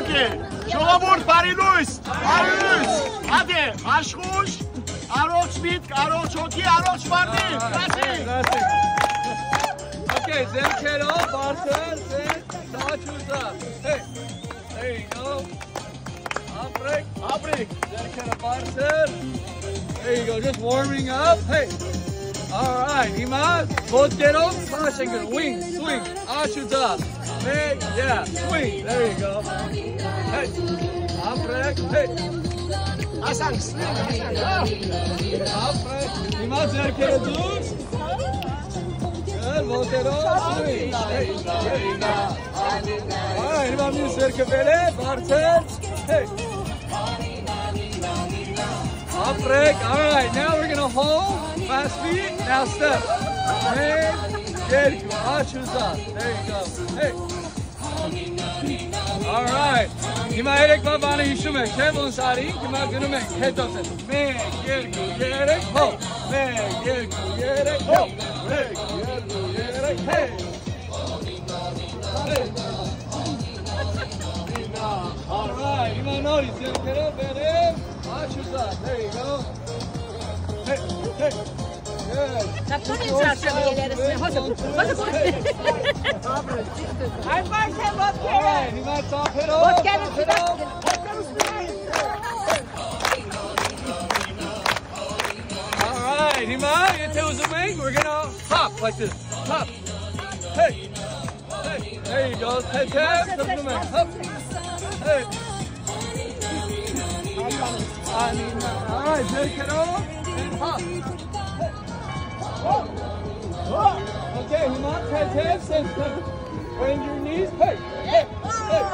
Okay. Ժողովուրդ, բարի լույս, հատե, աշխուժ, առողջ միտք, առողջ հոգի, առողջ մարմին, Okay, ձեռքերով, բարձր, տաճուզա, hey, there you go, ապրեք, ձեռքերը բարձր, there you go, just warming up, hey, alright, հիմա, ոտքերով, քաշ ենք գնում, swing, աշուզա, hey, yeah, swing, there you go, hey, ապրեք, hey, ասանք, ապրեք, հիմա ձեռքերը դուրս, ոտքերով, swing, alright, հիմա մյուս ձեռքը վեր է, բարձր, hey, Break. All right, now we're gonna hold fast feet. Now step. Hey, there you go. There you go. Hey. All right. Hima erek babana hişume. Kevon sari. Hima günüme. Hetose. Me yergu yerek ho. Me yergu yerek ho. Me yergu yerek hey. Hey. All right. Hima nori. Zerkere benim. There you go. Hey, hey. Good. Alright, Hima, your toes are wing. We're gonna hop like this. Hop. Hey. Hey. There you go. Head tap. Hop. Hey. Alright, take it off and hop. Okay, Hima, head and bend your knees. Hey, hey, hey.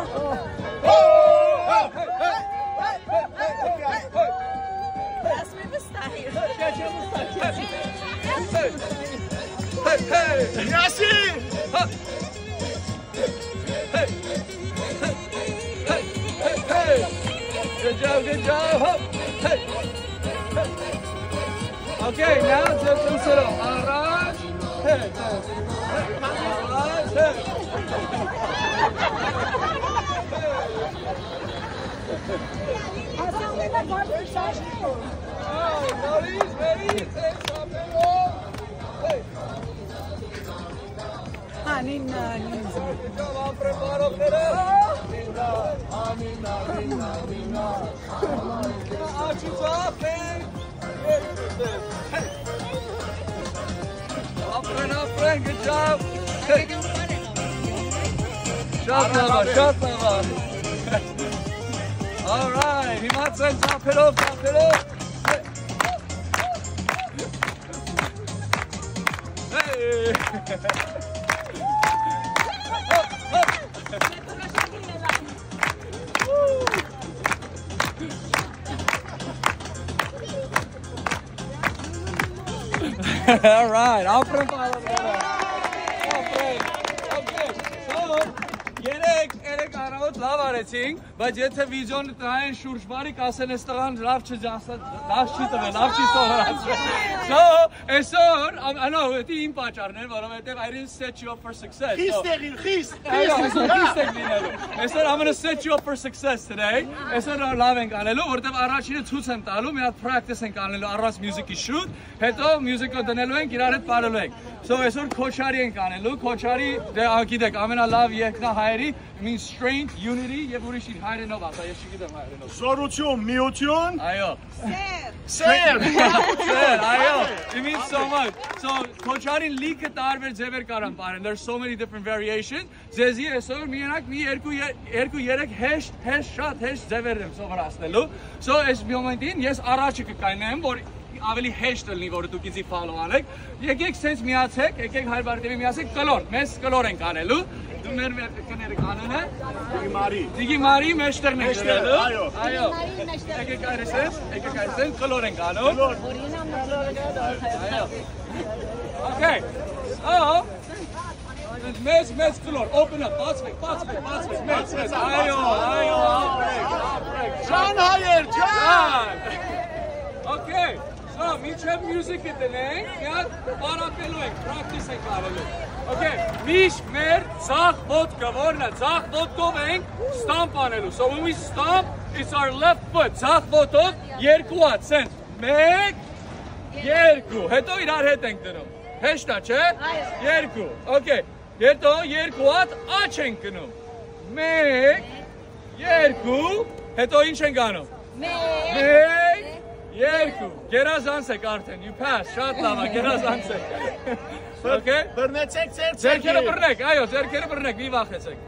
That's me the style. Hey, hey. Yassi! Hey, hey, hey, hey. Good job. Hop. Hey. Hey. Okay, now just consider Araj. Hey. Araj. Hey. Oh, ready? Take something off. Hey. Nina. Preparo Nina. Arches off, man. Hey. Up, friend. Good job. Hey. Shot Nava. All right. Himatsan, top it off. Hey. All right, I'll put him on okay. So, Eric Arnaut love arեցինք, բայց եթե վիդեոն տային շուրջ բարի կասեն այս տղան լավ չի սովորացրել։ So, այսօր, I know, դա իմ պատճառն է, որովհետև I didn't set you up for success. Խիստ։ Այսօր I'm going to set you up for success today. Այսօր լավ ենք անելու, որովհետև առաջինը ցույց եմ տալու, մի հատ practice ենք անելու առանց music-ի shoot, հետո music-ը դնելու ենք, իրար հետ բարելու ենք։ So, այսօր քոչարի ենք անելու, քոչարի, դե գիտեք, ամենալավ երկնա հայերի means strength, unity, եւ ուրիշ իր հայերենով ասա, ես չգիտեմ հայերենով։ Զորություն, միություն։ Այո։ Սեր։ Այո։ It means so much. So, քոչարին լիքը տարբեր ձևեր կարան բարեն։ There's so many different variations. Ձեզի այսօր միանակ մի երկու երեք շատ հեշտ ձևեր եմ սովորացնելու։ So, այս մոմենտին ես առաջը կկայնեմ, որ ավելի հեշտ լինի, որ դուք ինձ follow անեք։ Եկեք sense միացեք, եկեք հայր բարդեմի միացեք կլոր, մեզ կլոր ենք անելու։ Դու մեր կները կանեն է։ Դիգի մարի մեջտեղն ենք դրելու։ Այո։ Եկեք այրեսեն, կլոր ենք անում։ Այո։ Okay. Oh. Մեծ կլոր, open up, բացվեք, մեծ, այո, ապրեք։ Ջան հայեր, ջան։ Okay. So, միջև music-ը տնենք, միատ պարապելու ենք, practice ենք արելու։ Okay, միշտ մեր ցախ ոտքը, որն է, ցախ ոտքով ենք stomp անելու։ So when we stomp, it's our left foot, ցախ ոտով երկու հատ, սենց, մեկ, երկու, հետո իրար հետ ենք դնում։ Հեշտ է, չէ։ Երկու, okay, հետո երկու հատ աչ ենք գնում։ Մեկ, երկու, հետո ինչ ենք անում։ Մեկ, երկու, գերազանց եք արդեն, you pass, շատ լավ է, գերազանց եք։ Okay? Բռնեցեք ձեր ձեռքերը բռնեք, այո, ձեռքերը բռնեք, մի վախեցեք։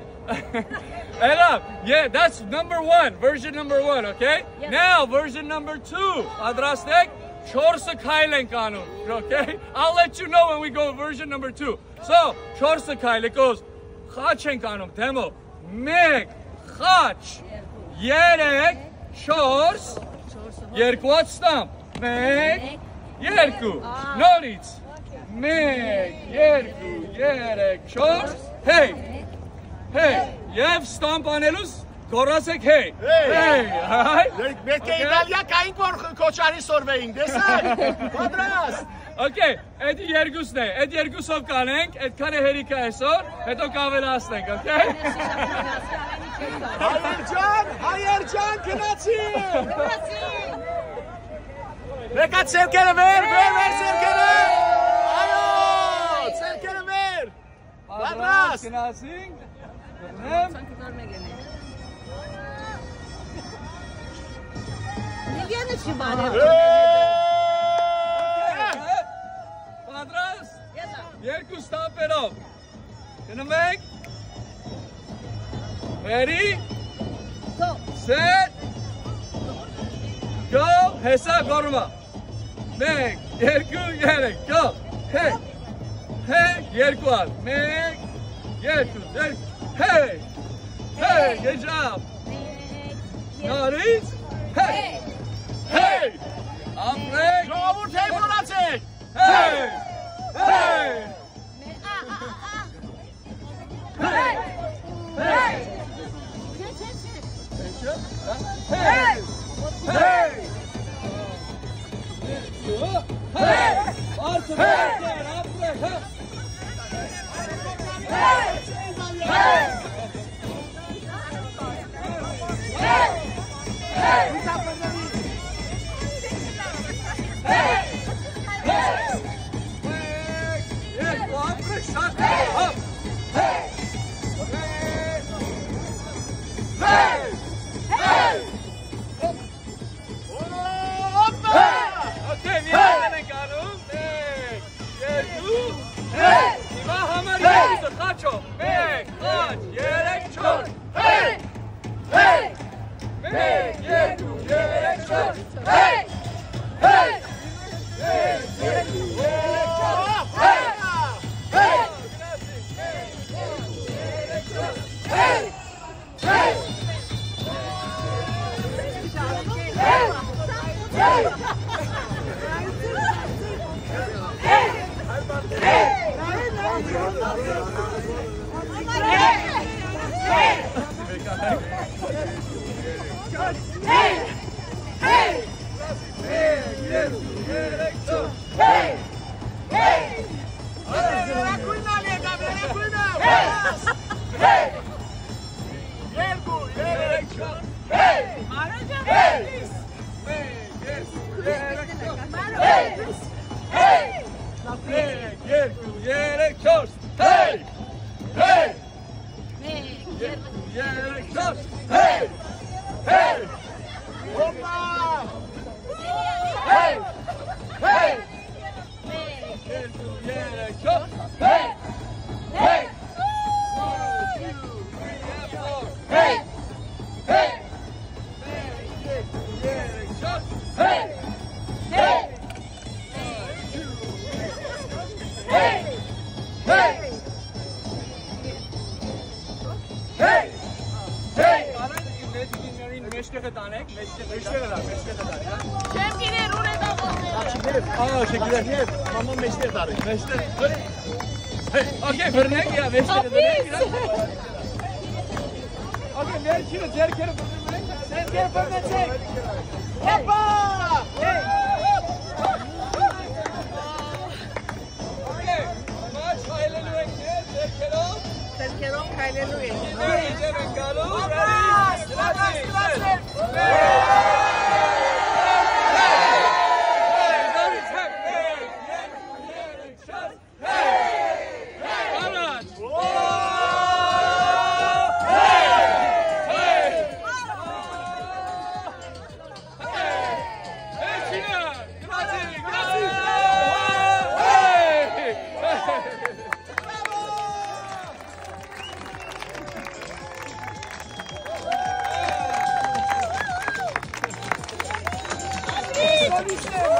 Yeah, that's number 1, version number 1, okay? Yep. Now, version number 2, պատրաստեք, 4 քայլ ենք անում, okay? I'll let you know when we go version number 2. So, 4 քայլ, it goes, խաչ ենք անում, դեմո, 1, խաչ, 3, 4, երկուած stomp, 1, 2, նորից, 1, 2, 3, 4, hey, եւ stomp անելուց գոռացեք hey, Պետք է իտալիակային կոչարի սորվեինք, դեսակ, պատրաստ։ Okay, այդ երկուսն է, այդ երկուսով կանենք, այդ քանի հերիք է այսօր, հետո կավելացնենք, okay? Հայեր ջան, գնացին։ Մեկա ցերկերը վեր ցերկերը։ Այո, ցերկերը վեր։ Պատրաստ։ Գնացինք։ Նիգենը չի բաներ։ Պատրաստ։ Երկու ստամպերով։ Գնում ենք։ Ready? Go. Set. Go. Հեսա գորմա։ 1, 2, 3, go. Hey. Երկու ալ։ 1, 2, 3. Hey, good job. Նորից։ Hey. Ապրեք։ Ժողովուրդ հեյ մնացեք։ Hey. Okay, բռնենք, Okay, ներքինը ձեռքերը բռնենք, ձեռքերը բռնեցեք։ Հոպա! Ջանքերով քայլելու ենք։ Իջև ենք գալու։ Soliste!